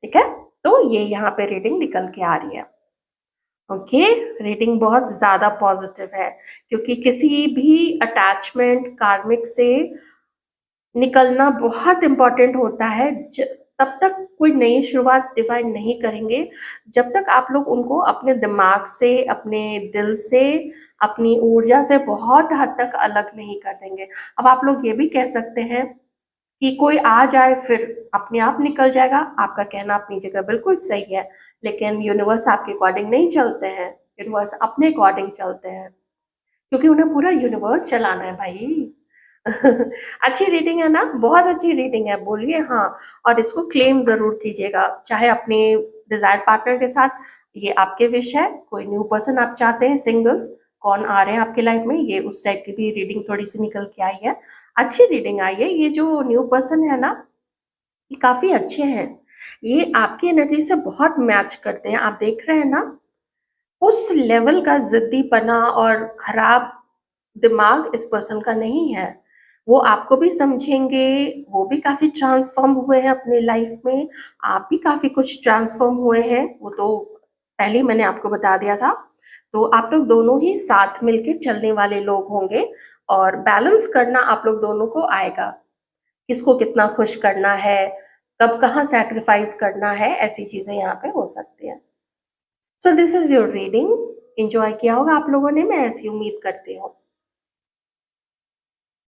ठीक है, तो ये यहाँ पे रीडिंग निकल के आ रही है। ओके, रीडिंग बहुत ज्यादा पॉजिटिव है, क्योंकि किसी भी अटैचमेंट कार्मिक से निकलना बहुत इम्पोर्टेंट होता है। तब तक कोई नई शुरुआत डिवाइन नहीं करेंगे जब तक आप लोग उनको अपने दिमाग से, अपने दिल से, अपनी ऊर्जा से बहुत हद तक अलग नहीं कर देंगे। अब आप लोग ये भी कह सकते हैं कि कोई आ जाए फिर अपने आप निकल जाएगा। आपका कहना अपनी जगह बिल्कुल सही है, लेकिन यूनिवर्स आपके अकॉर्डिंग नहीं चलते हैं। यूनिवर्स अपने अकॉर्डिंग चलते हैं, क्योंकि उन्हें पूरा यूनिवर्स चलाना है भाई। अच्छी रीडिंग है ना, बहुत अच्छी रीडिंग है, बोलिए हाँ। और इसको क्लेम जरूर कीजिएगा, चाहे अपने डिजायर पार्टनर के साथ, ये आपके विश है। कोई न्यू पर्सन आप चाहते हैं, सिंगल्स कौन आ रहे हैं आपके लाइफ में, ये उस टाइप की भी रीडिंग थोड़ी सी निकल के आई है। अच्छी रीडिंग आई है। ये जो न्यू पर्सन है ना, ये काफी अच्छे हैं। ये आपकी एनर्जी से बहुत मैच करते हैं। आप देख रहे हैं ना, उस लेवल का जिद्दीपना और खराब दिमाग इस पर्सन का नहीं है। वो आपको भी समझेंगे, वो भी काफी ट्रांसफॉर्म हुए हैं अपनी लाइफ में, आप भी काफी कुछ ट्रांसफॉर्म हुए हैं, वो तो पहले ही मैंने आपको बता दिया था। तो आप लोग दोनों ही साथ मिलके चलने वाले लोग होंगे, और बैलेंस करना आप लोग दोनों को आएगा। किसको कितना खुश करना है, कब कहाँ सैक्रिफाइस करना है, ऐसी चीजें यहाँ पे हो सकती हैं। So this is your reading. Enjoy किया होगा आप लोगों ने, मैं ऐसी उम्मीद करती हूँ।